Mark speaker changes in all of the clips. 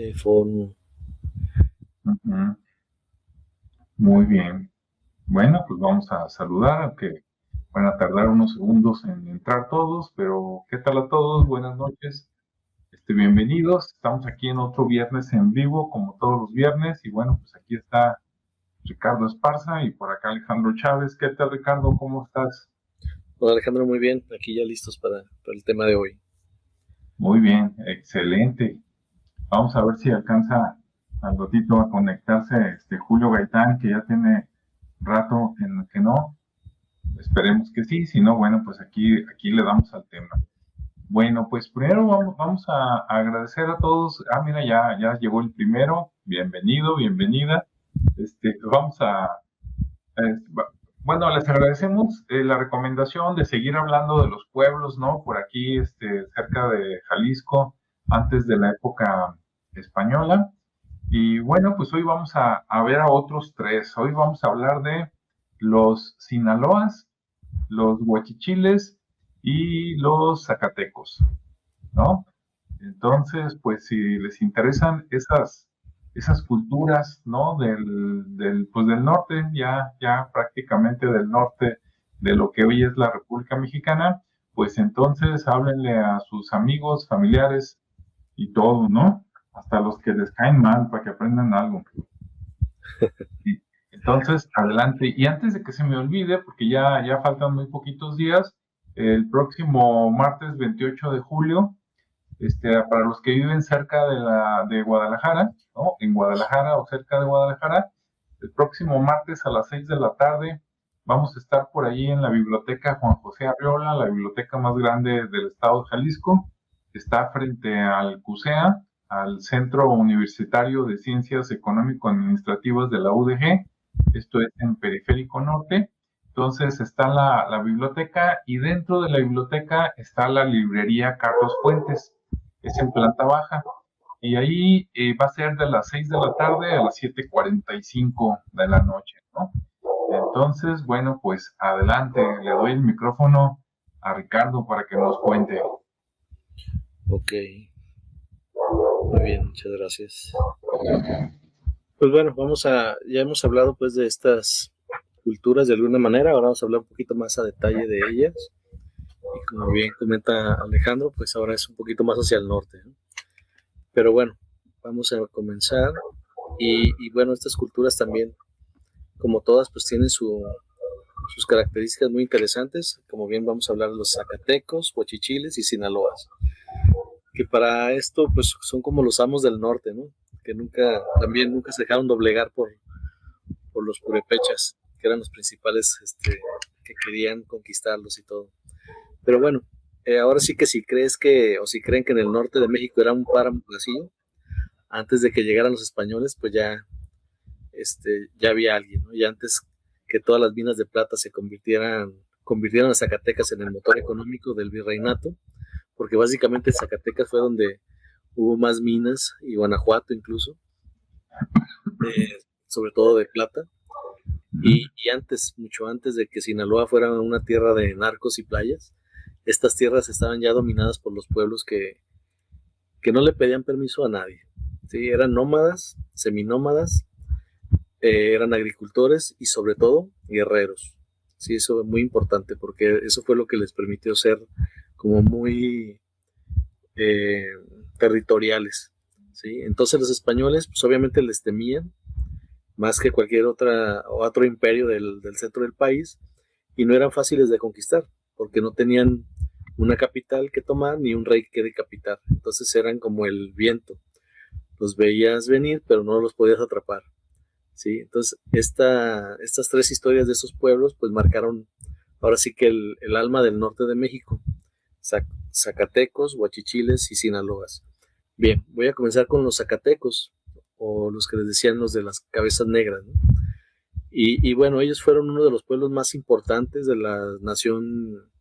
Speaker 1: teléfono.
Speaker 2: Ujú. Muy bien. Bueno, pues vamos a saludar, aunque van a tardar unos segundos en entrar todos, pero ¿qué tal a todos? Buenas noches. Bienvenidos. Estamos aquí en otro viernes en vivo, como todos los viernes, y bueno, pues aquí está Ricardo Esparza y por acá Alejandro Chávez. ¿Qué tal, Ricardo? ¿Cómo estás?
Speaker 1: Hola Alejandro, muy bien, aquí ya listos para el tema de hoy.
Speaker 2: Muy bien, excelente. Vamos a ver si alcanza al ratito a conectarse Julio Gaitán, que ya tiene rato que no. Esperemos que sí, si no, bueno, pues aquí le damos al tema. Bueno, pues primero vamos a agradecer a todos. Ah, mira, ya llegó el primero. Bienvenido, bienvenida. Vamos bueno, les agradecemos la recomendación de seguir hablando de los pueblos, ¿no? Por aquí, cerca de Jalisco, antes de la época española. Y bueno, pues hoy vamos a ver a otros tres. Hoy vamos a hablar de los Sinaloas, los Huachichiles y los Zacatecos, ¿no? Entonces, pues si les interesan esas culturas, ¿no? Pues del norte, ya prácticamente del norte de lo que hoy es la República Mexicana, pues entonces háblenle a sus amigos, familiares y todo, ¿no? Hasta los que les caen mal para que aprendan algo. Sí. Entonces, adelante. Y antes de que se me olvide, porque ya faltan muy poquitos días, el próximo martes 28 de julio, para los que viven cerca de Guadalajara, ¿no? En Guadalajara o cerca de Guadalajara, el próximo martes a las 6 de la tarde vamos a estar por ahí en la biblioteca Juan José Arriola, la biblioteca más grande del estado de Jalisco. Está frente al CUSEA, al Centro Universitario de Ciencias Económico-Administrativas de la UDG. Esto es en Periférico Norte. Entonces está la biblioteca y dentro de la biblioteca está la librería Carlos Fuentes, es en planta baja. Y ahí va a ser de las 6 de la tarde a las 7:45 de la noche, ¿no? Entonces, bueno, pues adelante, le doy el micrófono a Ricardo para que nos cuente.
Speaker 1: Ok, muy bien, muchas gracias. Pues bueno, ya hemos hablado pues de estas culturas de alguna manera, ahora vamos a hablar un poquito más a detalle de ellas. Y como bien comenta Alejandro, pues ahora es un poquito más hacia el norte, ¿no? Pero bueno, vamos a comenzar. Y bueno, estas culturas también, como todas, pues tienen sus características muy interesantes. Como bien vamos a hablar de los zacatecos, huachichiles y sinaloas. Que para esto, pues son como los amos del norte, ¿no? Que nunca se dejaron doblegar por los purépechas, que eran los principales que querían conquistarlos y todo. Pero bueno, ahora sí que si si creen que en el norte de México era un páramo vacío, antes de que llegaran los españoles, pues ya había alguien, ¿no? Y antes que todas las minas de plata convirtieran a Zacatecas en el motor económico del virreinato, porque básicamente Zacatecas fue donde hubo más minas, y Guanajuato incluso, sobre todo de plata. Y antes, mucho antes de que Sinaloa fuera una tierra de narcos y playas, estas tierras estaban ya dominadas por los pueblos que no le pedían permiso a nadie. ¿Sí? Eran nómadas, seminómadas, eran agricultores y sobre todo guerreros. Sí, eso es muy importante porque eso fue lo que les permitió ser como muy eh, territoriales. ¿Sí? Entonces los españoles pues obviamente les temían más que cualquier otro imperio del centro del país, y no eran fáciles de conquistar porque no tenían una capital que tomar ni un rey que decapitar. Entonces eran como el viento, los veías venir pero no los podías atrapar. ¿Sí? Entonces estas tres historias de esos pueblos pues marcaron ahora sí que el alma del norte de México: Zacatecos, Huachichiles y Sinaloas. Bien, voy a comenzar con los Zacatecos, o los que les decían los de las cabezas negras, ¿no? Y bueno, ellos fueron uno de los pueblos más importantes de la nación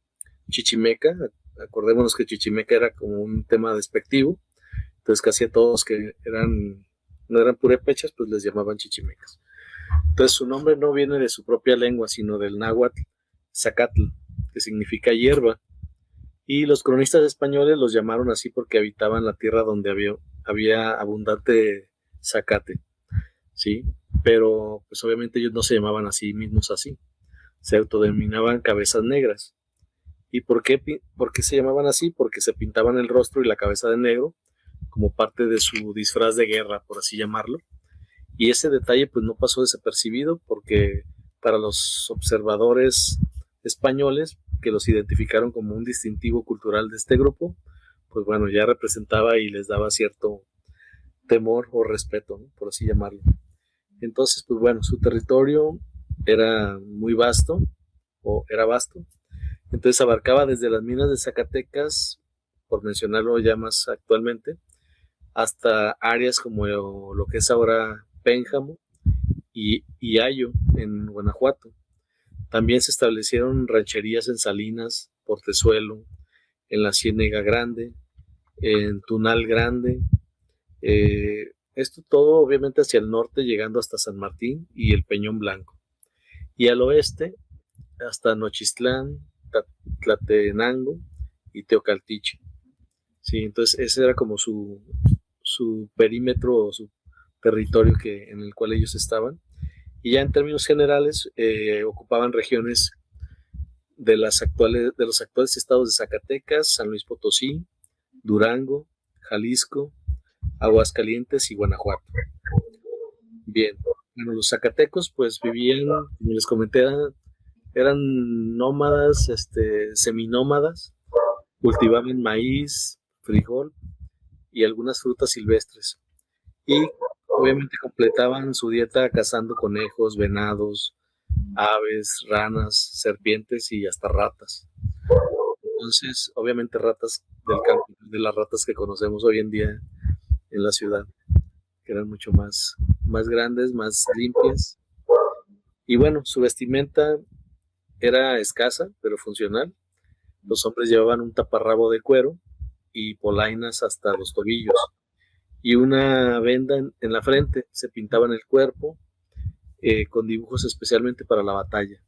Speaker 1: chichimeca. Acordémonos que chichimeca era como un tema despectivo, entonces casi a todos que no eran purépechas, pues les llamaban chichimecas. Entonces su nombre no viene de su propia lengua, sino del náhuatl zacatl, que significa hierba, y los cronistas españoles los llamaron así porque habitaban la tierra donde había abundante zacate, ¿sí? Pero pues obviamente ellos no se llamaban a sí mismos así, se autodenominaban cabezas negras. ¿Y por qué se llamaban así? Porque se pintaban el rostro y la cabeza de negro como parte de su disfraz de guerra, por así llamarlo. Y ese detalle pues no pasó desapercibido porque para los observadores españoles que los identificaron como un distintivo cultural de este grupo, pues bueno, ya representaba y les daba cierto temor o respeto, ¿no? Por así llamarlo. Entonces, pues bueno, su territorio era muy vasto, o era vasto. Entonces abarcaba desde las minas de Zacatecas, por mencionarlo ya más actualmente, hasta áreas como lo que es ahora Pénjamo y Ayo, en Guanajuato. También se establecieron rancherías en Salinas, Portezuelo, en la Ciénega Grande, en Tunal Grande. Esto todo obviamente hacia el norte, llegando hasta San Martín y el Peñón Blanco. Y al oeste, hasta Nochistlán, Tlatenango y Teocaltiche. Sí, entonces ese era como su perímetro o su territorio en el cual ellos estaban. Y ya en términos generales ocupaban regiones de los actuales estados de Zacatecas, San Luis Potosí, Durango, Jalisco, Aguascalientes y Guanajuato. Bien, bueno, los zacatecos pues vivían, como les comenté, eran nómadas, seminómadas, cultivaban maíz, frijol y algunas frutas silvestres. Y obviamente completaban su dieta cazando conejos, venados, aves, ranas, serpientes y hasta ratas. Entonces, obviamente ratas del campo, de las ratas que conocemos hoy en día en la ciudad, que eran mucho más grandes, más limpias. Y bueno, su vestimenta era escasa, pero funcional. Los hombres llevaban un taparrabo de cuero y polainas hasta los tobillos y una venda en la frente. Se pintaban el cuerpo con dibujos especialmente para la batalla.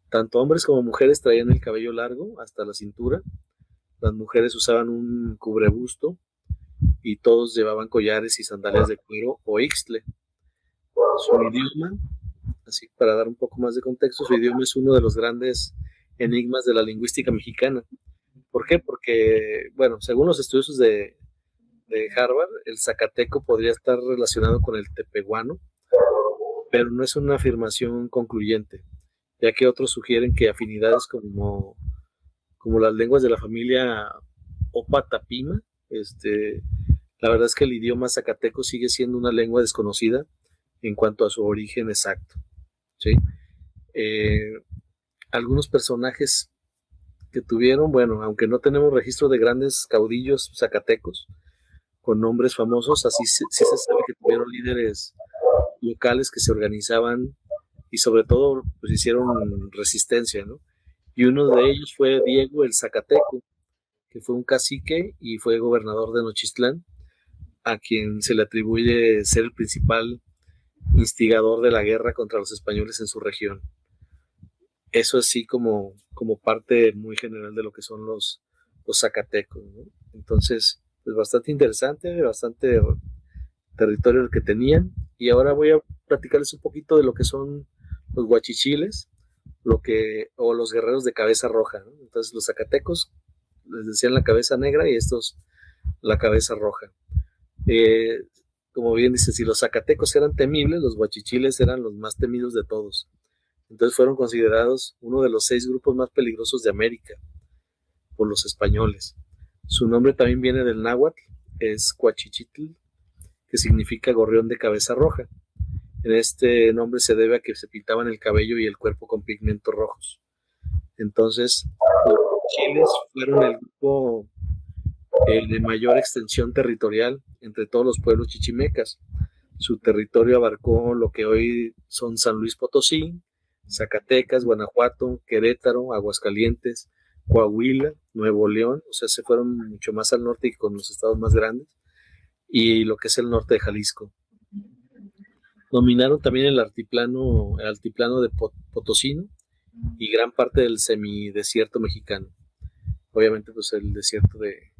Speaker 1: Tanto hombres como mujeres traían el cabello largo hasta la cintura. Las mujeres usaban un cubrebusto y todos llevaban collares y sandalias de cuero o ixtle. Su idioma, así para dar un poco más de contexto, su idioma es uno de los grandes enigmas de la lingüística mexicana. ¿Por qué? Porque, bueno, según los estudiosos de Harvard, el zacateco podría estar relacionado con el tepehuano, pero no es una afirmación concluyente, ya que otros sugieren que afinidades como las lenguas de la familia Opa-Tapima, la verdad es que el idioma zacateco sigue siendo una lengua desconocida en cuanto a su origen exacto, ¿sí? Algunos personajes que tuvieron, bueno, aunque no tenemos registro de grandes caudillos zacatecos con nombres famosos, así sí se sabe que tuvieron líderes locales que se organizaban y sobre todo pues hicieron resistencia, ¿no? Y uno de ellos fue Diego el Zacateco, que fue un cacique y fue gobernador de Nochistlán, a quien se le atribuye ser el principal instigador de la guerra contra los españoles en su región. Eso así como parte muy general de lo que son los zacatecos, ¿no? Entonces, pues bastante interesante, bastante territorio el que tenían. Y ahora voy a platicarles un poquito de lo que son los guachichiles, o los guerreros de cabeza roja, ¿no? Entonces los zacatecos les decían la cabeza negra y estos la cabeza roja. Como bien dice, si los zacatecos eran temibles, los guachichiles eran los más temidos de todos. Entonces fueron considerados uno de los 6 grupos más peligrosos de América por los españoles. Su nombre también viene del náhuatl, es Cuachichitl, que significa gorrión de cabeza roja. En este nombre se debe a que se pintaban el cabello y el cuerpo con pigmentos rojos. Entonces, los chiles fueron el grupo de mayor extensión territorial entre todos los pueblos chichimecas. Su territorio abarcó lo que hoy son San Luis Potosí, Zacatecas, Guanajuato, Querétaro, Aguascalientes, Coahuila, Nuevo León, o sea, se fueron mucho más al norte y con los estados más grandes, y lo que es el norte de Jalisco. Dominaron también el altiplano de Potosino y gran parte del semidesierto mexicano. Obviamente, pues el desierto de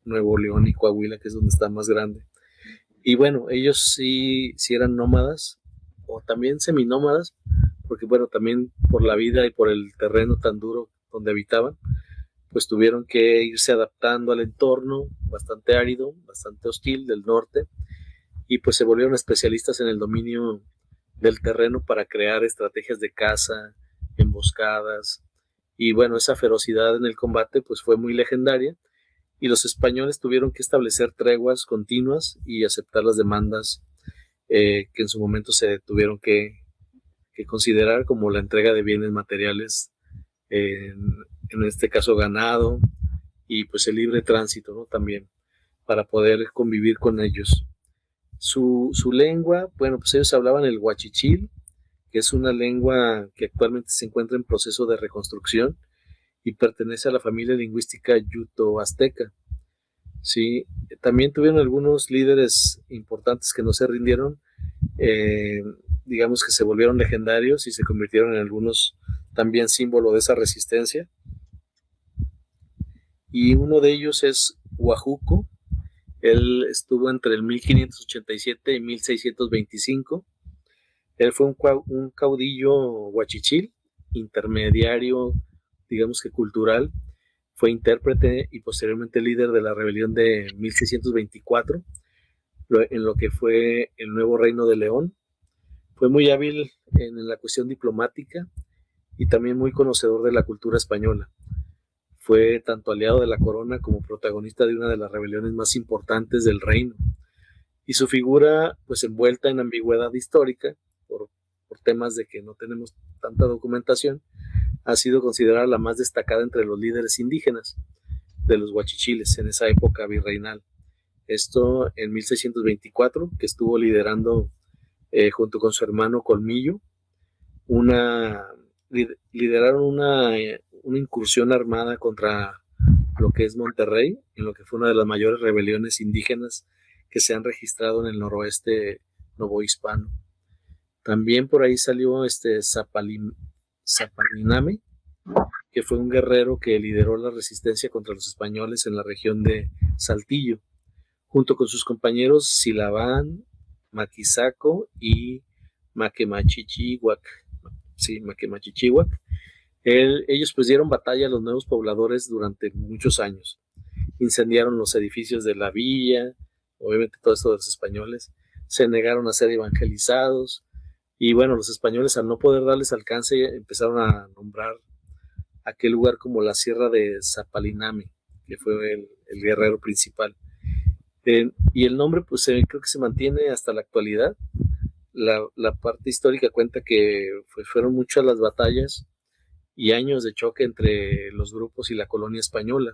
Speaker 1: Nuevo León y Coahuila, que es donde está más grande. Y bueno, ellos sí eran nómadas, o también seminómadas, porque bueno, también por la vida y por el terreno tan duro donde habitaban, pues tuvieron que irse adaptando al entorno bastante árido, bastante hostil del norte, y pues se volvieron especialistas en el dominio del terreno para crear estrategias de caza, emboscadas, y bueno, esa ferocidad en el combate pues fue muy legendaria, y los españoles tuvieron que establecer treguas continuas y aceptar las demandas que en su momento se tuvieron que considerar, como la entrega de bienes materiales, en este caso ganado, y pues el libre tránsito, ¿no? También, para poder convivir con ellos. Su lengua, bueno, pues ellos hablaban el huachichil, que es una lengua que actualmente se encuentra en proceso de reconstrucción y pertenece a la familia lingüística yuto-azteca. Sí, también tuvieron algunos líderes importantes que no se rindieron, eh, digamos que se volvieron legendarios y se convirtieron en algunos también símbolo de esa resistencia. Y uno de ellos es Huajuco. Él estuvo entre el 1587 y 1625. Él fue un caudillo huachichil, intermediario, digamos que cultural. Fue intérprete y posteriormente líder de la rebelión de 1624, en lo que fue el nuevo Reino de León. Fue muy hábil en la cuestión diplomática y también muy conocedor de la cultura española. Fue tanto aliado de la corona como protagonista de una de las rebeliones más importantes del reino. Y su figura, pues envuelta en ambigüedad histórica, por temas de que no tenemos tanta documentación, ha sido considerada la más destacada entre los líderes indígenas de los huachichiles en esa época virreinal. Esto en 1624, que estuvo liderando junto con su hermano Colmillo, lideraron una incursión armada contra lo que es Monterrey, en lo que fue una de las mayores rebeliones indígenas que se han registrado en el noroeste novohispano. También por ahí salió Zapaliname, que fue un guerrero que lideró la resistencia contra los españoles en la región de Saltillo, junto con sus compañeros Silabán, Maquizaco y Maquemachichihuac. Sí, Maquemachichihuac. Ellos pues dieron batalla a los nuevos pobladores durante muchos años. Incendiaron los edificios de la villa, obviamente todo esto de los españoles. Se negaron a ser evangelizados. Y bueno, los españoles, al no poder darles alcance, empezaron a nombrar aquel lugar como la Sierra de Zapaliname, que fue el guerrero principal. Y el nombre pues creo que se mantiene hasta la actualidad. La parte histórica cuenta que fueron muchas las batallas y años de choque entre los grupos y la colonia española.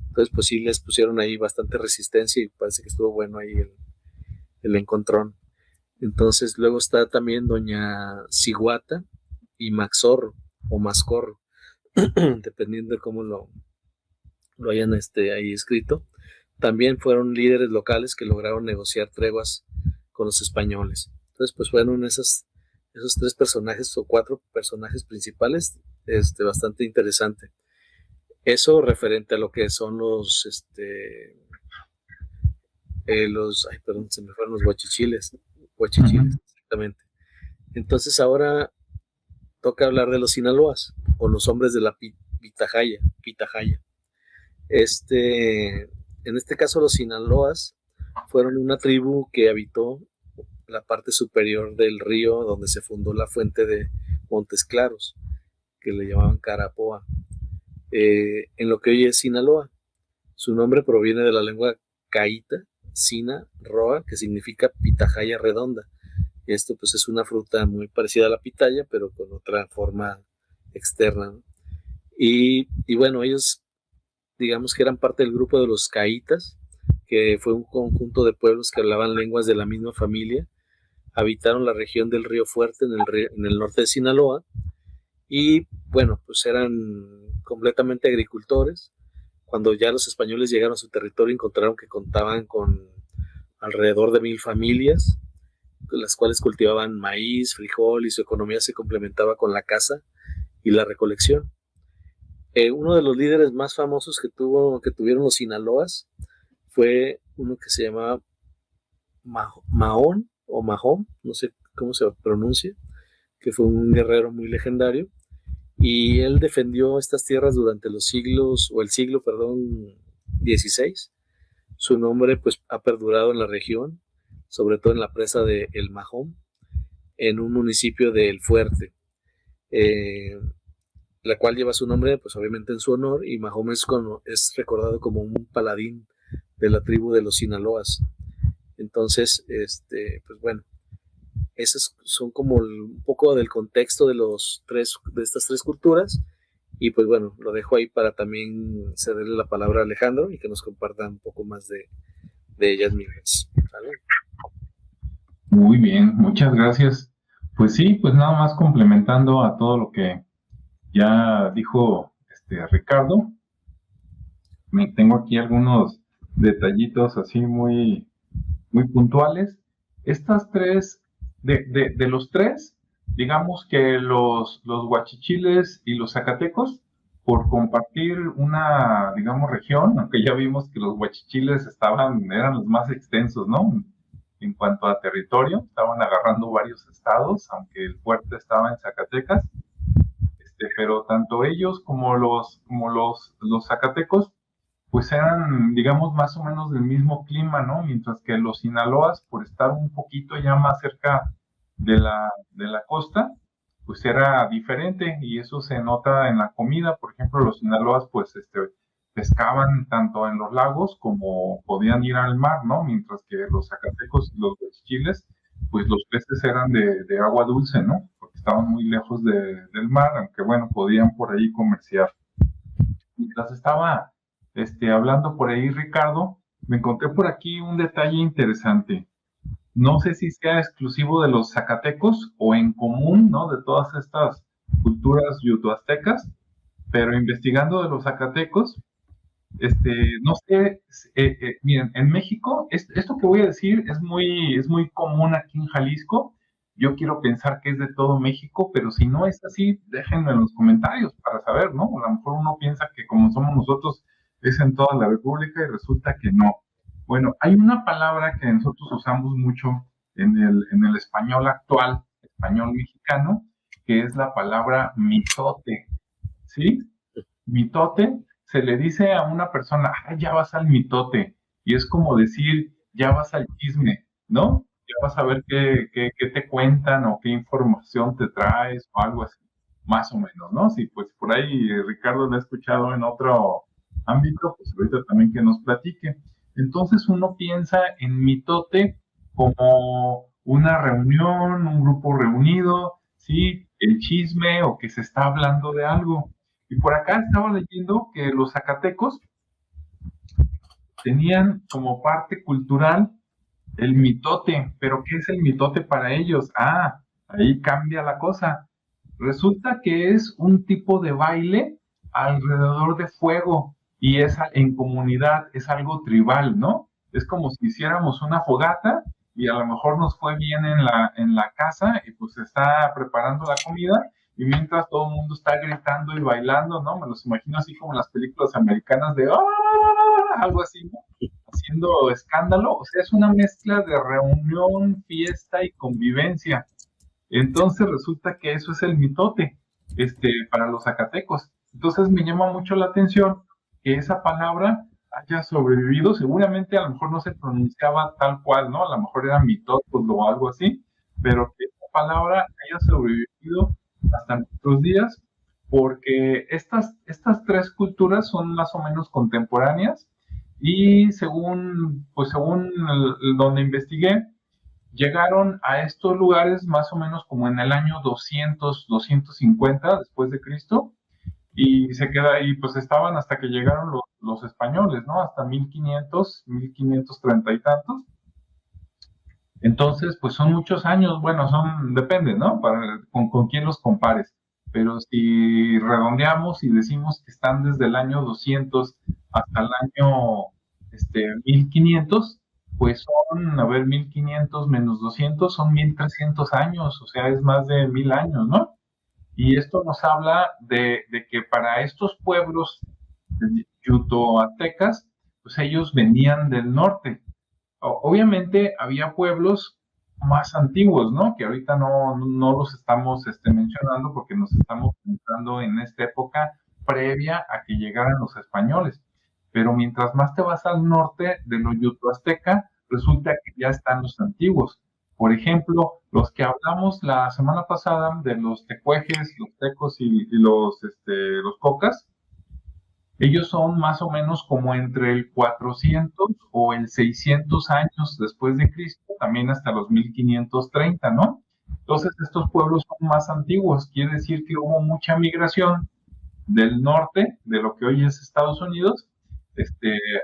Speaker 1: Entonces pues sí les pusieron ahí bastante resistencia y parece que estuvo bueno ahí el encontrón. Entonces luego está también Doña Ciguata y Maxorro o Mascorro, dependiendo de cómo lo hayan ahí escrito. También fueron líderes locales que lograron negociar treguas con los españoles. Entonces pues fueron esos tres personajes o cuatro personajes principales, bastante interesante. Eso referente a lo que son los se me fueron los huachichiles, exactamente. Entonces ahora toca hablar de los Sinaloas, o los hombres de la Pitahaya. En este caso los Sinaloas fueron una tribu que habitó la parte superior del río donde se fundó la fuente de Montes Claros, que le llamaban Carapoa, en lo que hoy es Sinaloa. Su nombre proviene de la lengua caíta, Sina, Roa, que significa pitahaya redonda. Esto pues es una fruta muy parecida a la pitaya, pero con otra forma externa, ¿no? Y bueno, ellos digamos que eran parte del grupo de los caítas, que fue un conjunto de pueblos que hablaban lenguas de la misma familia. Habitaron la región del Río Fuerte en el norte de Sinaloa y bueno, pues eran completamente agricultores. Cuando ya los españoles llegaron a su territorio encontraron que contaban con alrededor de 1000 familias, las cuales cultivaban maíz, frijol y su economía se complementaba con la caza y la recolección. Uno de los líderes más famosos que tuvieron los Sinaloas fue uno que se llamaba Mahón o Mahón, no sé cómo se pronuncia, que fue un guerrero muy legendario, y él defendió estas tierras durante los siglos, o el siglo, perdón, 16. Su nombre pues ha perdurado en la región, sobre todo en la presa de El Mahón, en un municipio de El Fuerte, la cual lleva su nombre pues obviamente en su honor, y Mahón es recordado como un paladín de la tribu de los Sinaloas. Entonces, pues bueno, esos son como un poco del contexto de estas tres culturas. Y pues bueno, lo dejo ahí para también cederle la palabra a Alejandro y que nos comparta un poco más de ellas mismas. ¿Vale?
Speaker 2: Muy bien, muchas gracias. Pues sí, pues nada más complementando a todo lo que ya dijo Ricardo. Me tengo aquí algunos detallitos así muy, muy puntuales. Estas tres, de los tres, digamos que los huachichiles y los zacatecos, por compartir una, digamos, región, aunque ya vimos que los huachichiles eran los más extensos, ¿no? En cuanto a territorio, estaban agarrando varios estados, aunque el fuerte estaba en Zacatecas, pero tanto ellos como los zacatecos, pues eran, digamos, más o menos del mismo clima, ¿no? Mientras que los Sinaloas, por estar un poquito ya más cerca de la costa, pues era diferente, y eso se nota en la comida. Por ejemplo, los Sinaloas, pues, pescaban tanto en los lagos como podían ir al mar, ¿no? Mientras que los zacatecos y los chiles, pues los peces eran de agua dulce, ¿no? Porque estaban muy lejos del mar, aunque bueno, podían por ahí comerciar. Mientras estaba hablando por ahí Ricardo, me encontré por aquí un detalle interesante. No sé si sea exclusivo de los zacatecos o en común, ¿no? De todas estas culturas yutoaztecas, pero investigando de los zacatecos, no sé, miren, en México, esto que voy a decir es muy común aquí en Jalisco. Yo quiero pensar que es de todo México, pero si no es así, déjenme en los comentarios para saber, ¿no? A lo mejor uno piensa que como somos nosotros es en toda la República y resulta que no. Bueno, hay una palabra que nosotros usamos mucho en el español actual, español mexicano, que es la palabra mitote, ¿sí? Mitote se le dice a una persona, ya vas al mitote, y es como decir, ya vas al chisme, ¿no? Ya vas a ver qué te cuentan o qué información te traes o algo así, más o menos, ¿no? Sí, pues por ahí Ricardo lo ha escuchado en otro ámbito, pues ahorita también que nos platique. Entonces uno piensa en mitote como una reunión, un grupo reunido, ¿sí? El chisme o que se está hablando de algo. Y por acá estaba leyendo que los zacatecos tenían como parte cultural el mitote. ¿Pero qué es el mitote para ellos? Ahí cambia la cosa. Resulta que es un tipo de baile alrededor de fuego, y es en comunidad, es algo tribal, ¿no? Es como si hiciéramos una fogata y a lo mejor nos fue bien en la casa y pues se está preparando la comida, y mientras todo el mundo está gritando y bailando, ¿no? Me los imagino así como en las películas americanas de algo así, ¿no? Haciendo escándalo. O sea, es una mezcla de reunión, fiesta y convivencia. Entonces resulta que eso es el mitote, para los zacatecos. Entonces me llama mucho la atención que esa palabra haya sobrevivido. Seguramente a lo mejor no se pronunciaba tal cual, ¿no? A lo mejor era mitóticos o algo así, pero que esa palabra haya sobrevivido hasta nuestros días, porque estas tres culturas son más o menos contemporáneas, y según donde investigué, llegaron a estos lugares más o menos como en el año 200, 250 después de Cristo, y se queda ahí, pues estaban hasta que llegaron los españoles, ¿no? Hasta 1500, 1530 y tantos. Entonces, pues son muchos años, bueno, depende, ¿no? Con quién los compares. Pero si redondeamos y decimos que están desde el año 200 hasta el año 1500, pues son, a ver, 1500 menos 200 son 1300 años, o sea, es más de 1000 años, ¿no? Y esto nos habla de que para estos pueblos yutoaztecas, pues ellos venían del norte. Obviamente había pueblos más antiguos, ¿no? Que ahorita no los estamos mencionando porque nos estamos centrando en esta época previa a que llegaran los españoles. Pero mientras más te vas al norte de lo yuto-azteca, resulta que ya están los antiguos. Por ejemplo, los que hablamos la semana pasada de los tecuejes, los tecos y los cocas, ellos son más o menos como entre el 400 o el 600 años después de Cristo, también hasta los 1530, ¿no? Entonces estos pueblos son más antiguos, quiere decir que hubo mucha migración del norte, de lo que hoy es Estados Unidos,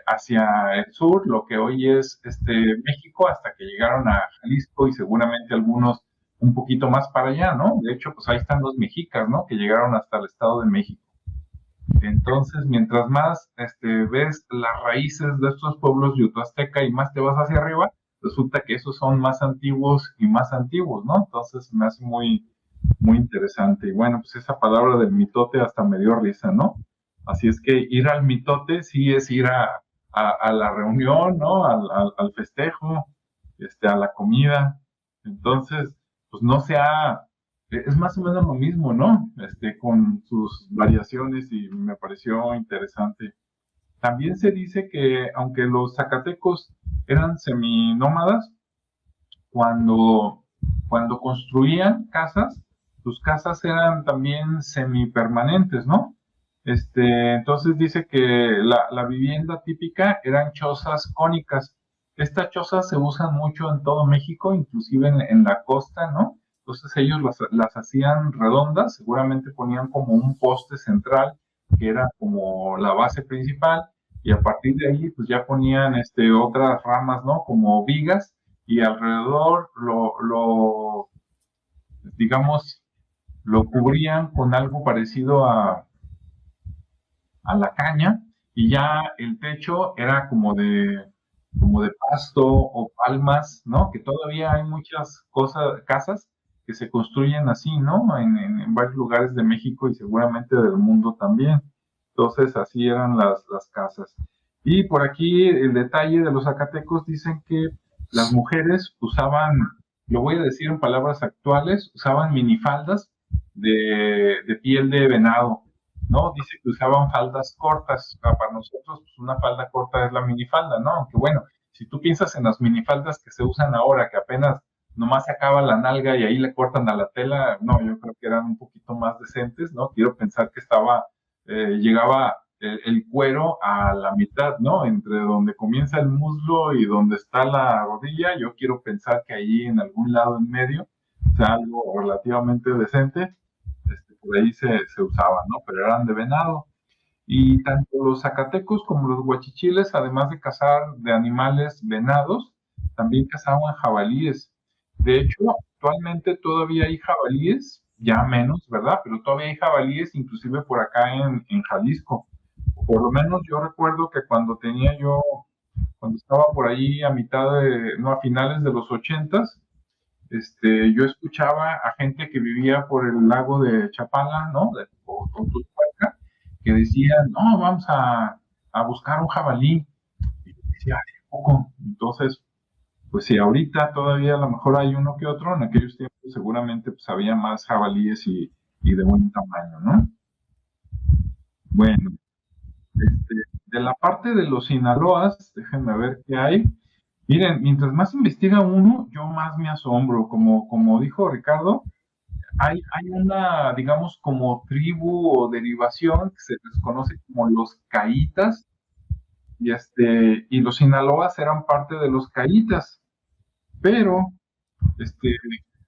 Speaker 2: hacia el sur, lo que hoy es México, hasta que llegaron a Jalisco y seguramente algunos un poquito más para allá, ¿no? De hecho, pues ahí están los mexicas, ¿no? Que llegaron hasta el Estado de México. Entonces, mientras más ves las raíces de estos pueblos yuto-azteca y más te vas hacia arriba, resulta que esos son más antiguos y más antiguos, ¿no? Entonces me hace muy, muy interesante. Y bueno, pues esa palabra del mitote hasta me dio risa, ¿no? Así es que ir al mitote sí es ir a la reunión, ¿no? Al festejo, a la comida. Entonces, pues no se ha es más o menos lo mismo, ¿no? Con sus variaciones y me pareció interesante. También se dice que aunque los zacatecos eran seminómadas, cuando, cuando construían casas, sus casas eran también semipermanentes, ¿no? Entonces dice que la vivienda típica eran chozas cónicas. Estas chozas se usan mucho en todo México, inclusive en la costa, ¿no? Entonces ellos las hacían redondas, seguramente ponían como un poste central, que era como la base principal, y a partir de ahí pues ya ponían otras ramas, ¿no? Como vigas, y alrededor digamos, lo cubrían con algo parecido a la caña, y ya el techo era como de pasto o palmas, ¿no? Que todavía hay muchas casas que se construyen así, ¿no? En varios lugares de México y seguramente del mundo también. Entonces, así eran las casas. Y por aquí el detalle de los zacatecos dicen que las mujeres usaban, lo voy a decir en palabras actuales, usaban minifaldas de piel de venado, ¿no? Dice que usaban faldas cortas. Para nosotros, pues una falda corta es la minifalda, ¿no? Aunque bueno, si tú piensas en las minifaldas que se usan ahora, que apenas nomás se acaba la nalga y ahí le cortan a la tela, no, yo creo que eran un poquito más decentes, ¿no? Quiero pensar que llegaba el cuero a la mitad, ¿no? Entre donde comienza el muslo y donde está la rodilla, yo quiero pensar que ahí en algún lado en medio, o sea, algo relativamente decente, por ahí se usaban, ¿no? Pero eran de venado. Y tanto los zacatecos como los huachichiles, además de cazar de animales venados, también cazaban jabalíes. De hecho, actualmente todavía hay jabalíes, ya menos, ¿verdad? Pero todavía hay jabalíes, inclusive por acá en Jalisco. Por lo menos yo recuerdo que cuando estaba por ahí a finales de los 80s, yo escuchaba a gente que vivía por el lago de Chapala, ¿no? O Tulhuaca, que decían, no, vamos a buscar un jabalí. Y yo decía, ¿a poco? Entonces, pues si ahorita todavía a lo mejor hay uno que otro, en aquellos tiempos seguramente pues había más jabalíes y de buen tamaño, ¿no? Bueno, de la parte de los Sinaloas, déjenme ver qué hay. Miren, mientras más investiga uno, yo más me asombro. Como dijo Ricardo, hay una, digamos, como tribu o derivación que se les conoce como los caitas, y los Sinaloas eran parte de los caitas. Pero, este,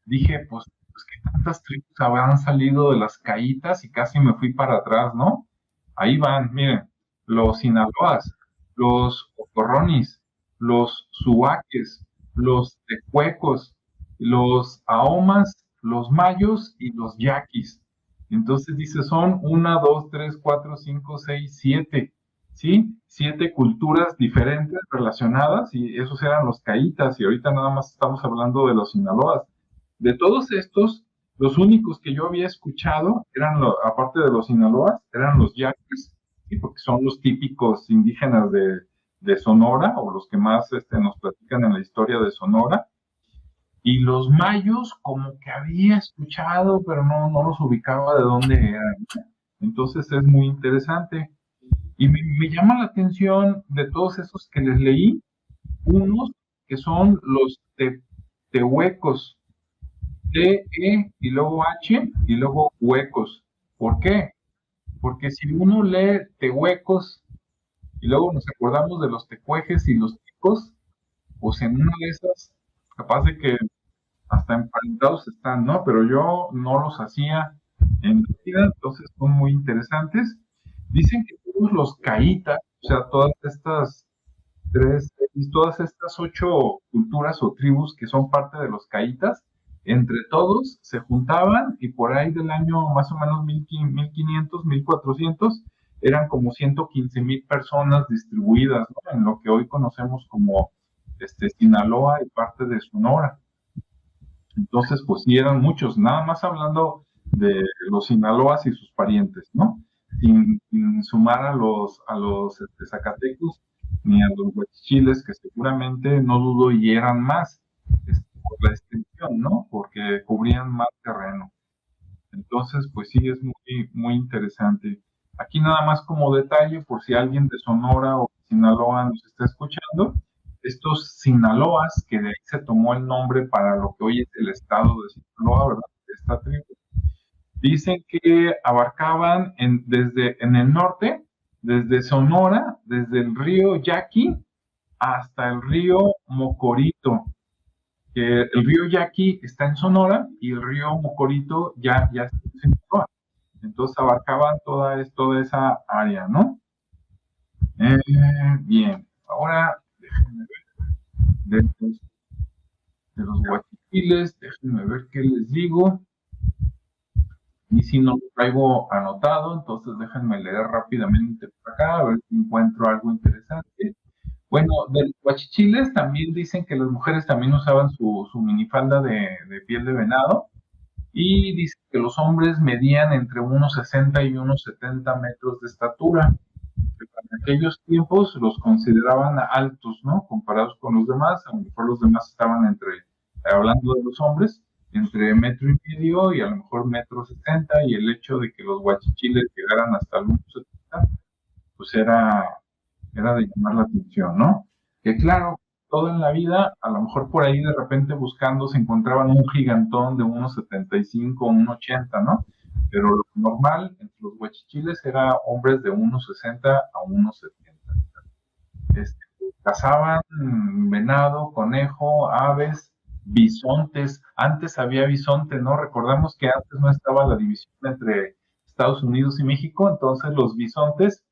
Speaker 2: dije, pues que tantas tribus habrán salido de las caitas y casi me fui para atrás, ¿no? Ahí van, miren, los Sinaloas, los Ocorronis, los Suaques, los Tecuecos, los Ahomas, los Mayos y los Yaquis. Entonces dice, son 1, 2, 3, 4, 5, 6, 7, ¿sí? 7 culturas diferentes relacionadas y esos eran los caitas y ahorita nada más estamos hablando de los Sinaloas. De todos estos, los únicos que yo había escuchado, aparte de los Sinaloas, eran los Yaquis, ¿sí? Porque son los típicos indígenas de Sonora, o los que más nos platican en la historia de Sonora. Y los mayos, como que había escuchado, pero no los ubicaba de dónde eran. Entonces es muy interesante. Y me llama la atención de todos esos que les leí, unos que son los tehuecos, T-E y luego H y luego huecos. ¿Por qué? Porque si uno lee tehuecos y luego nos acordamos de los tecuejes y los ticos, pues en una de esas, capaz de que hasta emparentados están, ¿no? Pero yo no los hacía en mi vida, entonces son muy interesantes. Dicen que todos los caítas, o sea, todas estas 8 culturas o tribus que son parte de los caítas, entre todos se juntaban y por ahí del año más o menos 1500, 1400, eran como 115,000 personas distribuidas, ¿no? En lo que hoy conocemos como Sinaloa y parte de Sonora. Entonces, pues sí, eran muchos, nada más hablando de los Sinaloas y sus parientes, ¿no? Sin sumar a los zacatecos ni a los huachichiles, que seguramente no dudo y eran más, por la extensión, ¿no? Porque cubrían más terreno. Entonces, pues sí, es muy, muy interesante. Aquí nada más como detalle, por si alguien de Sonora o Sinaloa nos está escuchando, estos Sinaloas, que de ahí se tomó el nombre para lo que hoy es el estado de Sinaloa, ¿verdad? Esta tribu, dicen que abarcaban en el norte, desde Sonora, desde el río Yaqui hasta el río Mocorito. El río Yaqui está en Sonora y el río Mocorito ya está en Sinaloa. Entonces abarcaban toda esa área, ¿no? Bien, ahora déjenme ver de los guachipiles, déjenme ver qué les digo. Y si no lo traigo anotado, entonces déjenme leer rápidamente por acá, a ver si encuentro algo interesante. Bueno, de los guachichiles también dicen que las mujeres también usaban su minifalda de piel de venado, y dice que los hombres medían entre unos 60 y unos 70 metros de estatura, que para aquellos tiempos los consideraban altos, ¿no? Comparados con los demás, a lo mejor los demás estaban hablando de los hombres, entre metro y medio y a lo mejor metro 60, y el hecho de que los guachichiles llegaran hasta el 1,70, pues era de llamar la atención, ¿no? Que claro, todo en la vida, a lo mejor por ahí de repente buscando se encontraban un gigantón de 1,75, 1,80, ¿no? Pero lo normal entre los huachichiles era hombres de 1,60 a 1,70. Cazaban venado, conejo, aves, bisontes. Antes había bisonte, ¿no? Recordamos que antes no estaba la división entre Estados Unidos y México, entonces los bisontes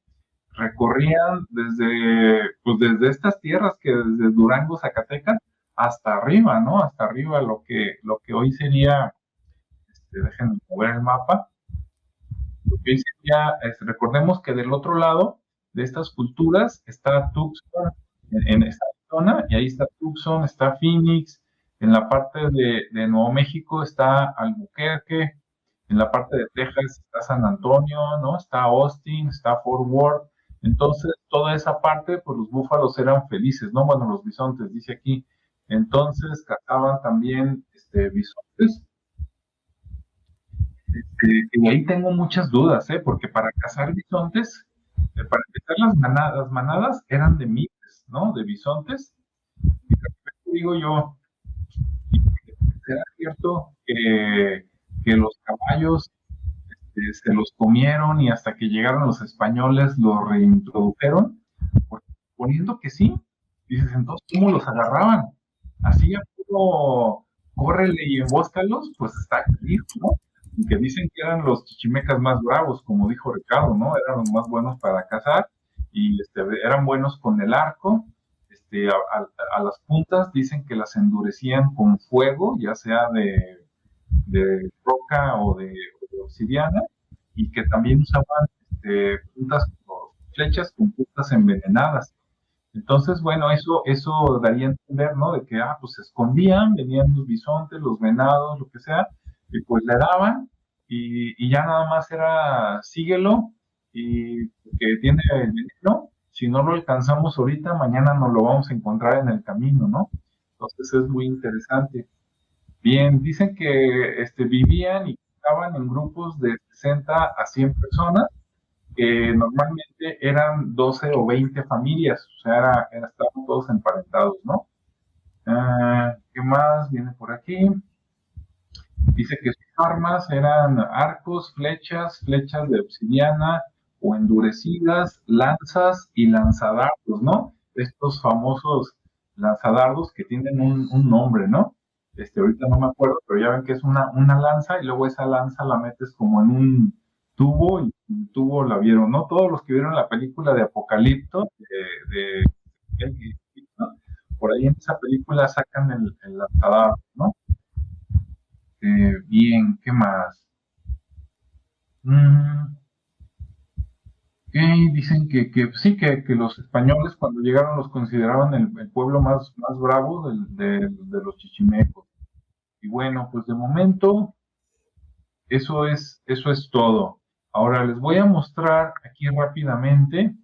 Speaker 2: recorrían desde estas tierras, que desde Durango, Zacatecas, hasta arriba, ¿no? Hasta arriba, lo que hoy sería, déjenme mover el mapa, lo que hoy sería, recordemos que del otro lado de estas culturas está Tucson, en esta zona, y ahí está Tucson, está Phoenix, en la parte de Nuevo México está Albuquerque, en la parte de Texas está San Antonio, ¿no? Está Austin, está Fort Worth. Entonces, toda esa parte, pues los búfalos eran felices, ¿no? Bueno, los bisontes, dice aquí. Entonces, cazaban también bisontes. Y ahí tengo muchas dudas, ¿eh? Porque para cazar bisontes, para empezar, las manadas eran de miles, ¿no? De bisontes. Y de repente digo yo, ¿será cierto que los caballos se los comieron y hasta que llegaron los españoles los reintrodujeron? Porque, suponiendo que sí, dices, entonces, ¿cómo los agarraban? Así a puro córrele y embóscalos, pues está aquí, ¿no? Y que dicen que eran los chichimecas más bravos, como dijo Ricardo, ¿no? Eran los más buenos para cazar y eran buenos con el arco. A las puntas dicen que las endurecían con fuego, ya sea de roca o de obsidiana, y que también usaban puntas, flechas con puntas envenenadas. Entonces, bueno, eso daría a entender, ¿no? De que, pues se escondían, venían los bisontes, los venados, lo que sea, y pues le daban, y ya nada más era síguelo, y que tiene el veneno, si no lo alcanzamos ahorita, mañana nos lo vamos a encontrar en el camino, ¿no? Entonces es muy interesante. Bien, dicen que vivían y estaban en grupos de 60 a 100 personas, que normalmente eran 12 o 20 familias, o sea, estaban todos emparentados, ¿no? ¿Qué más viene por aquí? Dice que sus armas eran arcos, flechas de obsidiana o endurecidas, lanzas y lanzadardos, ¿no? Estos famosos lanzadardos que tienen un nombre, ¿no? Ahorita no me acuerdo, pero ya ven que es una lanza y luego esa lanza la metes como en un tubo y el tubo la vieron, ¿no? Todos los que vieron la película de Apocalipto, ¿no? Por ahí en esa película sacan el lanzadardo, ¿no? Bien, ¿qué más? Dicen que sí, que los españoles cuando llegaron los consideraban el pueblo más bravo de los chichimecos. Y bueno, pues de momento eso es todo. Ahora les voy a mostrar aquí rápidamente.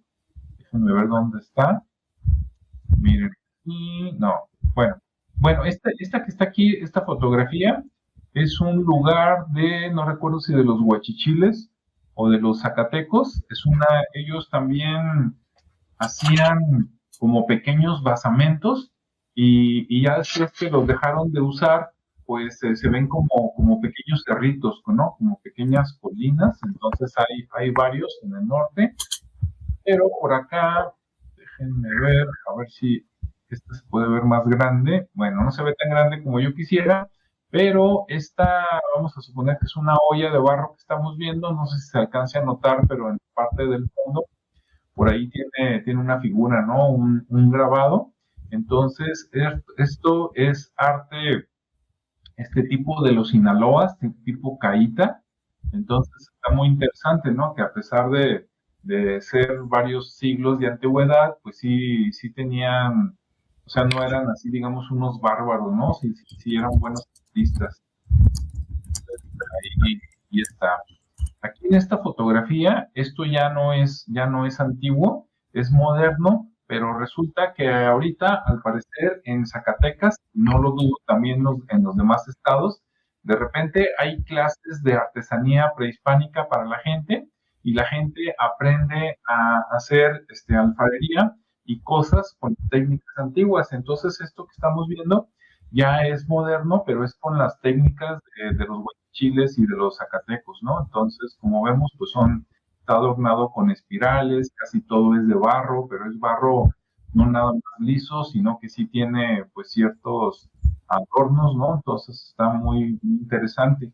Speaker 2: Déjenme ver dónde está. Miren, y no, bueno, esta que está aquí, esta fotografía, es un lugar no recuerdo si de los huachichiles o de los zacatecos, ellos también hacían como pequeños basamentos y ya después que los dejaron de usar, pues se ven como pequeños cerritos, ¿no? Como pequeñas colinas, entonces hay varios en el norte, pero por acá, déjenme ver, a ver si esta se puede ver más grande. Bueno, no se ve tan grande como yo quisiera, pero esta, vamos a suponer que es una olla de barro que estamos viendo, no sé si se alcance a notar, pero en parte del fondo, por ahí tiene una figura, ¿no? Un grabado. Entonces, esto es arte, este tipo de los Sinaloas, tipo caíta. Entonces, está muy interesante, ¿no? Que a pesar de ser varios siglos de antigüedad, pues sí tenían, o sea, no eran así, digamos, unos bárbaros, ¿no? Sí eran buenos artistas. Ahí está. Aquí en esta fotografía, esto ya no es antiguo, es moderno, pero resulta que ahorita, al parecer, en Zacatecas, no lo dudo, también en los demás estados, de repente hay clases de artesanía prehispánica para la gente y la gente aprende a hacer alfarería y cosas con técnicas antiguas. Entonces, esto que estamos viendo ya es moderno, pero es con las técnicas de los chiles y de los zacatecos, ¿no? Entonces, como vemos, pues está adornado con espirales, casi todo es de barro, pero es barro no nada más liso, sino que sí tiene pues ciertos adornos, ¿no? Entonces está muy interesante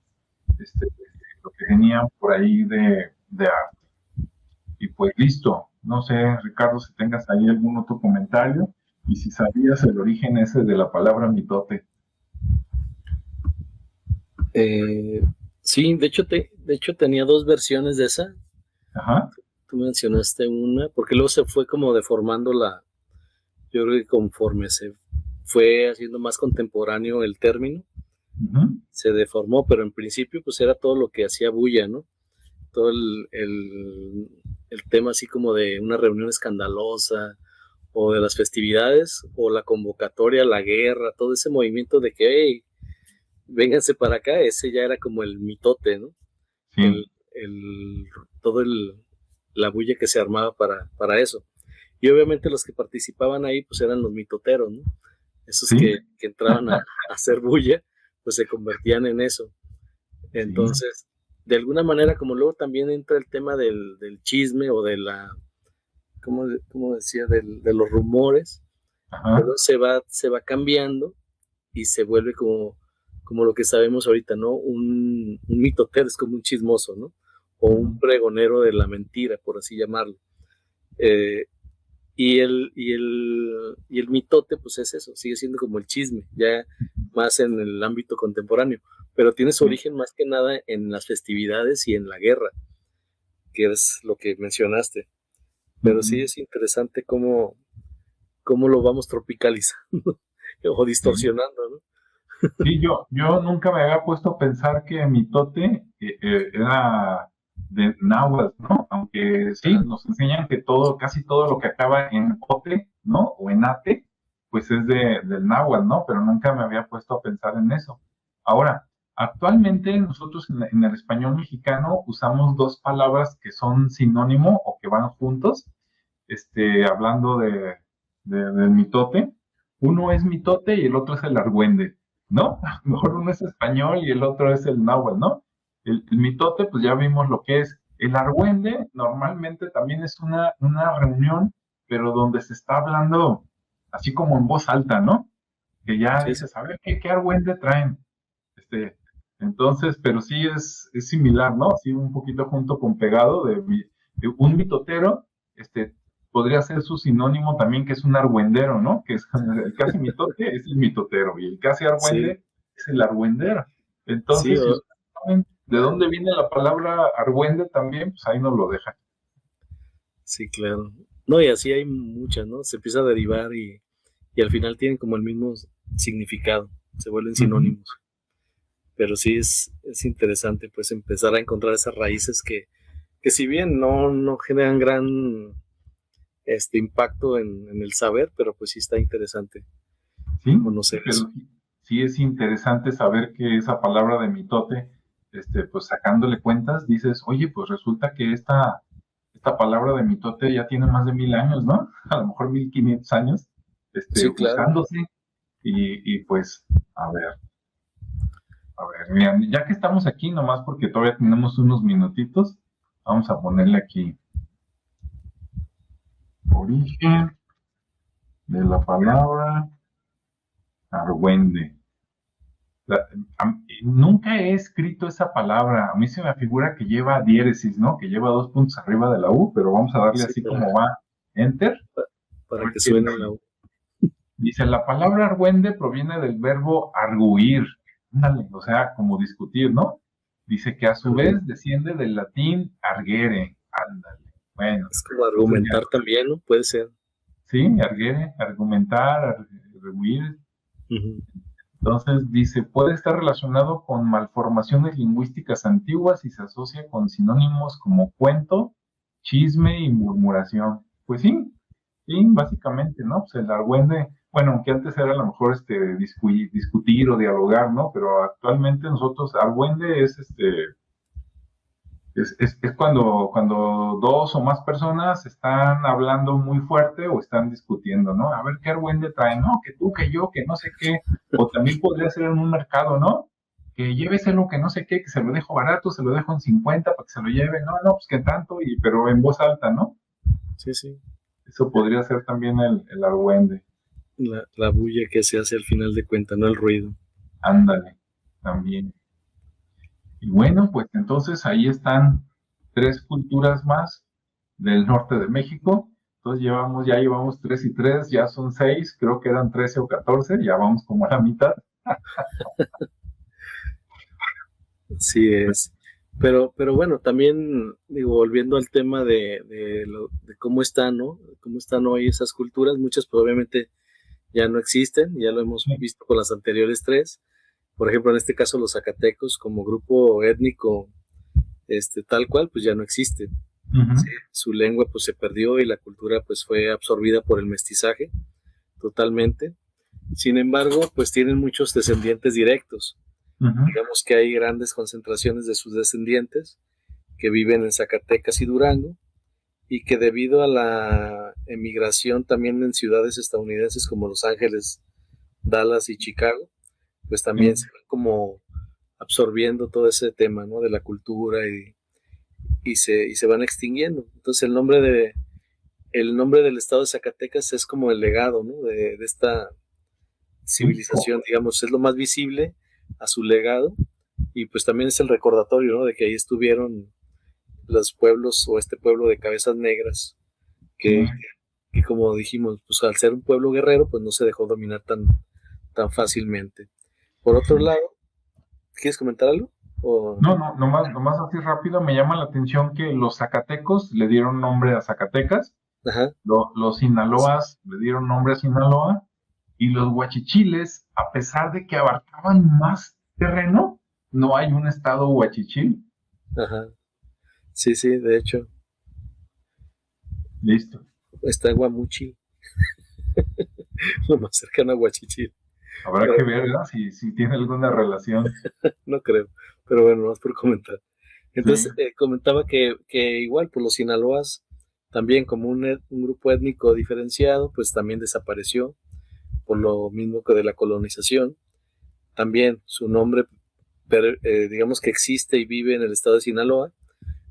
Speaker 2: lo que tenían por ahí de arte. Y pues listo, no sé, Ricardo, si tengas ahí algún otro comentario y si sabías el origen ese de la palabra mitote.
Speaker 1: Sí, de hecho tenía dos versiones de esa.
Speaker 2: Ajá.
Speaker 1: Tú mencionaste una, porque luego se fue como deformando yo creo que conforme se fue haciendo más contemporáneo el término, se deformó, pero en principio pues era todo lo que hacía bulla, ¿no? Todo el tema así como de una reunión escandalosa, o de las festividades, o la convocatoria, la guerra, todo ese movimiento de que, hey, vénganse para acá, ese ya era como el mitote, ¿no?
Speaker 2: Sí.
Speaker 1: Todo la bulla que se armaba para eso. Y obviamente los que participaban ahí, pues eran los mitoteros, ¿no? Esos
Speaker 2: ¿Sí?
Speaker 1: que entraban a hacer bulla, pues se convertían en eso. Entonces, de alguna manera, como luego también entra el tema del chisme o de ¿cómo decía? De los rumores, pero se va cambiando y se vuelve como lo que sabemos ahorita, ¿no? Un mitotero es como un chismoso, ¿no? O un pregonero de la mentira, por así llamarlo. Y el mitote, pues es eso, sigue siendo como el chisme, ya más en el ámbito contemporáneo, pero tiene su origen más que nada en las festividades y en la guerra, que es lo que mencionaste. Pero sí es interesante cómo lo vamos tropicalizando o distorsionando, ¿no?
Speaker 2: Sí, yo nunca me había puesto a pensar que mitote era de náhuatl, ¿no? Aunque sí, nos enseñan que casi todo lo que acaba en ote, ¿no? O en ate, pues es del náhuatl, ¿no? Pero nunca me había puesto a pensar en eso. Ahora, actualmente nosotros en el español mexicano usamos dos palabras que son sinónimo o que van juntos, hablando del mitote. Uno es mitote y el otro es el argüende, ¿no? A lo mejor uno es español y el otro es el náhuatl, ¿no? El mitote, pues ya vimos lo que es. El argüende normalmente también es una reunión, pero donde se está hablando así como en voz alta, ¿no? Que ya
Speaker 1: Sí, sí.
Speaker 2: dices, a ver, ¿qué argüende traen? Entonces, pero sí es similar, ¿no? Así un poquito junto con pegado de un mitotero, podría ser su sinónimo también, que es un argüendero, ¿no? Que es el que hace mitote es el mitotero y el que hace
Speaker 1: Sí,
Speaker 2: argüende es el argüendero.
Speaker 1: sí,
Speaker 2: Entonces, si ustedes saben de dónde viene la palabra argüende también, pues ahí nos lo dejan.
Speaker 1: sí, claro. No, y así hay muchas, ¿no? Se empieza a derivar y al final tienen como el mismo significado, se vuelven
Speaker 2: Ujú.
Speaker 1: sinónimos. Pero sí es interesante pues empezar a encontrar esas raíces que si bien no generan gran impacto en el saber, pero pues sí está interesante
Speaker 2: Sí,
Speaker 1: conocer eso.
Speaker 2: pero sí es interesante saber que esa palabra de mitote, pues sacándole cuentas, dices, oye, pues resulta que esta palabra de mitote ya tiene más de 1000 años, ¿no? A lo mejor 1500 años,
Speaker 1: Sí, claro.
Speaker 2: usándose, y pues, a ver, mira, ya que estamos aquí, nomás porque todavía tenemos unos minutitos, vamos a ponerle aquí origen de la palabra argüende. Nunca he escrito esa palabra. A mí se me figura que lleva diéresis, ¿no? Que lleva 2 puntos arriba de la U, pero vamos a darle
Speaker 1: Sí,
Speaker 2: así como va. Enter. A
Speaker 1: para
Speaker 2: ver
Speaker 1: que
Speaker 2: qué
Speaker 1: suene la
Speaker 2: dice.
Speaker 1: U.
Speaker 2: Dice, la palabra argüende proviene del verbo arguir. Ándale, o sea, como discutir, ¿no? Dice que a su vez desciende del latín arguere. Ándale. Bueno,
Speaker 1: Es como
Speaker 2: entonces ya,
Speaker 1: argumentar también, ¿no? Puede ser.
Speaker 2: sí, arguere, argumentar, arguir.
Speaker 1: Ujú.
Speaker 2: Entonces dice, puede estar relacionado con malformaciones lingüísticas antiguas y se asocia con sinónimos como cuento, chisme y murmuración. Pues sí, sí, básicamente, ¿no? Pues el argüende, bueno, aunque antes era a lo mejor discutir o dialogar, ¿no? Pero actualmente nosotros, argüende es cuando dos o más personas están hablando muy fuerte o están discutiendo, ¿no? A ver qué argüende traen, ¿no? Que tú, que yo, que no sé qué. O también podría ser en un mercado, ¿no? Que lléveselo, que no sé qué, que se lo dejo barato, se lo dejo en 50 para que se lo lleve. No, no, pues que tanto, pero en voz alta, ¿no?
Speaker 1: Sí, sí.
Speaker 2: Eso podría ser también el argüende.
Speaker 1: La bulla que se hace al final de cuentas, no el ruido.
Speaker 2: Ándale, también. Y bueno, pues entonces ahí están 3 culturas más del norte de México. Entonces ya llevamos 3 y 3, ya son 6, creo que eran 13 o 14, ya vamos como a la mitad.
Speaker 1: Sí es. Pero bueno, también, digo, volviendo al tema de cómo están, ¿no? Cómo están hoy esas culturas, muchas pues, obviamente ya no existen, ya lo hemos
Speaker 2: Sí.
Speaker 1: visto con las anteriores tres. Por ejemplo, en este caso los zacatecos como grupo étnico, tal cual, pues ya no existen. Sí,
Speaker 2: Ujú,
Speaker 1: su lengua pues se perdió y la cultura pues fue absorbida por el mestizaje totalmente. Sin embargo, pues tienen muchos descendientes directos.
Speaker 2: ujú,
Speaker 1: Digamos que hay grandes concentraciones de sus descendientes que viven en Zacatecas y Durango y que debido a la emigración también en ciudades estadounidenses como Los Ángeles, Dallas y Chicago, pues también
Speaker 2: sí,
Speaker 1: se van como absorbiendo todo ese tema, ¿no? De la cultura y se van extinguiendo. Entonces el nombre del estado de Zacatecas es como el legado, ¿no? De esta
Speaker 2: sí.
Speaker 1: civilización, digamos, es lo más visible a su legado y pues también es el recordatorio, ¿no? De que ahí estuvieron los pueblos o este pueblo de cabezas negras
Speaker 2: Sí.
Speaker 1: que como dijimos, pues al ser un pueblo guerrero, pues no se dejó dominar tan fácilmente. Por otro
Speaker 2: Sí.
Speaker 1: lado, ¿quieres comentar algo? O...
Speaker 2: No, no, nomás así rápido me llama la atención que los zacatecos le dieron nombre a Zacatecas,
Speaker 1: Ajá,
Speaker 2: los Sinaloas le dieron nombre a Sinaloa, y los huachichiles, a pesar de que abarcaban más terreno, no hay un estado huachichil.
Speaker 1: ajá. Sí, sí, de hecho,
Speaker 2: Listo.
Speaker 1: está Guamuchil, lo más cercano a Huachichil,
Speaker 2: Habrá
Speaker 1: pero
Speaker 2: que ver, ¿verdad? Si tiene alguna relación.
Speaker 1: no creo, pero bueno, más por comentar.
Speaker 2: Sí.
Speaker 1: Entonces, comentaba que igual, pues los Sinaloas, también como un grupo étnico diferenciado, pues también desapareció, por lo mismo que de la colonización. También su nombre, digamos que existe y vive en el estado de Sinaloa,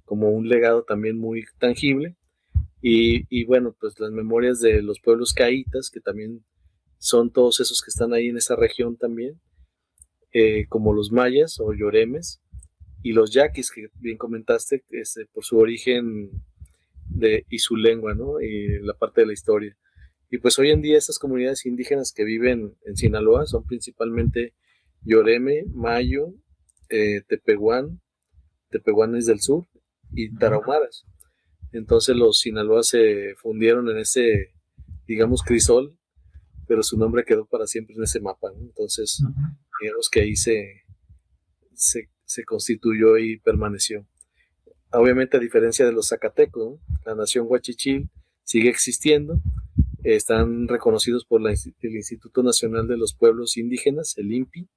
Speaker 1: como un legado también muy tangible. Y bueno, pues las memorias de los pueblos caítas, que también son todos esos que están ahí en esa región también, como los mayas o lloremes, y los yaquis, que bien comentaste, por su origen y su lengua, ¿no? Y la parte de la historia. Y pues hoy en día estas comunidades indígenas que viven en Sinaloa son principalmente Yoreme, Mayo, Tepehuán, Tepehuanes del Sur y
Speaker 2: Ujú,
Speaker 1: Tarahumaras. Entonces los Sinaloas se fundieron en ese, digamos, crisol, pero su nombre quedó para siempre en ese mapa, ¿no? Entonces,
Speaker 2: ujú.
Speaker 1: digamos que ahí se constituyó y permaneció. Obviamente, a diferencia de los zacatecos, ¿no? La nación huachichil sigue existiendo, están reconocidos por el Instituto Nacional de los Pueblos Indígenas, el INPI,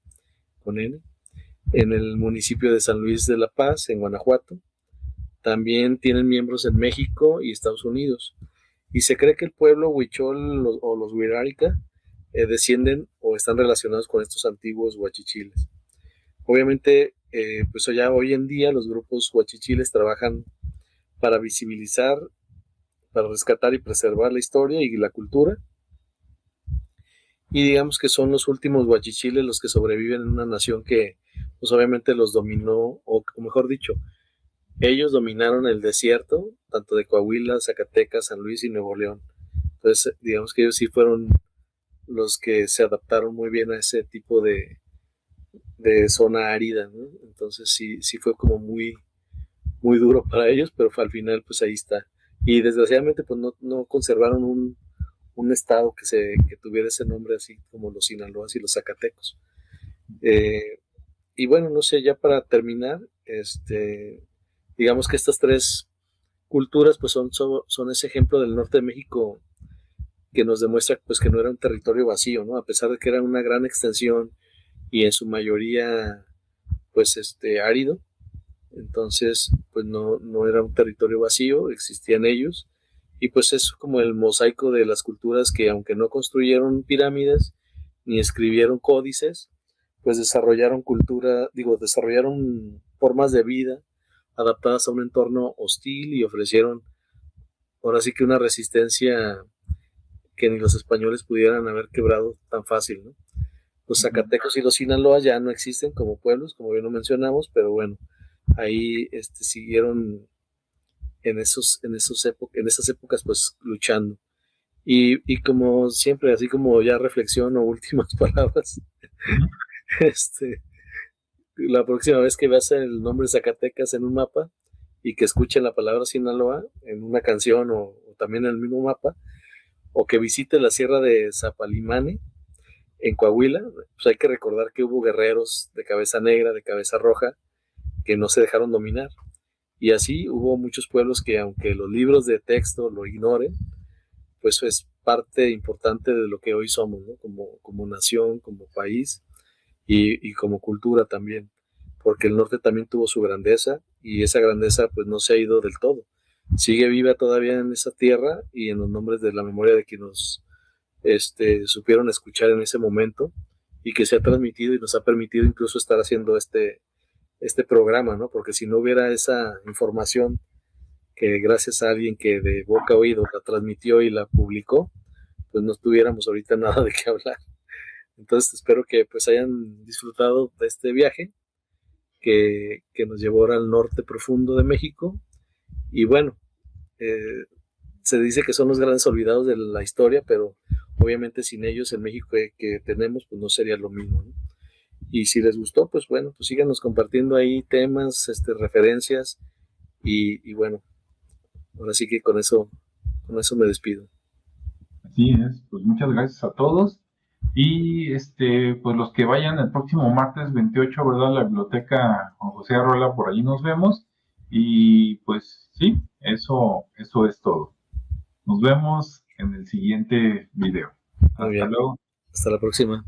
Speaker 1: con N, en el municipio de San Luis de la Paz, en Guanajuato. También tienen miembros en México y Estados Unidos. Y se cree que el pueblo huichol o los huirárika descienden o están relacionados con estos antiguos huachichiles. Obviamente, pues ya hoy en día los grupos huachichiles trabajan para visibilizar, para rescatar y preservar la historia y la cultura. Y digamos que son los últimos huachichiles los que sobreviven en una nación que, pues obviamente los dominó, o mejor dicho, ellos dominaron el desierto, tanto de Coahuila, Zacatecas, San Luis y Nuevo León. Entonces, digamos que ellos sí fueron los que se adaptaron muy bien a ese tipo de zona árida, ¿no? Entonces sí, sí fue como muy, muy duro para ellos, pero al final pues ahí está. Y desgraciadamente pues no conservaron un estado que tuviera ese nombre así como los Sinaloas y los Zacatecos. Eh, y bueno, no sé, ya para terminar, digamos que estas tres culturas pues son ese ejemplo del norte de México que nos demuestra pues que no era un territorio vacío, ¿no? A pesar de que era una gran extensión y en su mayoría pues árido, entonces pues no era un territorio vacío, existían ellos y pues es como el mosaico de las culturas que aunque no construyeron pirámides ni escribieron códices, pues desarrollaron formas de vida adaptadas a un entorno hostil y ofrecieron ahora sí que una resistencia que ni los españoles pudieran haber quebrado tan fácil, ¿no? Los
Speaker 2: Ujú.
Speaker 1: Zacatecos y los Sinaloa ya no existen como pueblos, como bien lo mencionamos, pero bueno, ahí siguieron en esas épocas pues luchando. Y como siempre, así como ya reflexión o últimas palabras,
Speaker 2: Ujú.
Speaker 1: este, la próxima vez que veas el nombre Zacatecas en un mapa y que escuchen la palabra Sinaloa en una canción o también en el mismo mapa, o que visite la sierra de Zapalimane en Coahuila, pues hay que recordar que hubo guerreros de cabeza negra, de cabeza roja, que no se dejaron dominar. Y así hubo muchos pueblos que, aunque los libros de texto lo ignoren, pues es parte importante de lo que hoy somos, ¿no? Como nación, como país y como cultura también. Porque el norte también tuvo su grandeza y esa grandeza pues no se ha ido del todo. Sigue viva todavía en esa tierra y en los nombres de la memoria de quienes nos supieron escuchar en ese momento y que se ha transmitido y nos ha permitido incluso estar haciendo este programa, ¿no? Porque si no hubiera esa información que gracias a alguien que de boca a oído la transmitió y la publicó, pues no tuviéramos ahorita nada de qué hablar. Entonces espero que pues hayan disfrutado de este viaje que nos llevó ahora al norte profundo de México y bueno, eh, se dice que son los grandes olvidados de la historia, pero obviamente sin ellos el México que tenemos pues no sería lo mismo, ¿no? Y si les gustó, pues bueno, pues síganos compartiendo ahí temas, referencias y bueno, ahora sí que con eso me despido.
Speaker 2: Así es, pues muchas gracias a todos. Y pues los que vayan el próximo martes 28, ¿verdad? A la biblioteca Juan José Arrola, por ahí nos vemos. Y pues sí, eso es todo. Nos vemos en el siguiente video.
Speaker 1: Muy
Speaker 2: Hasta
Speaker 1: bien.
Speaker 2: luego.
Speaker 1: Hasta la próxima.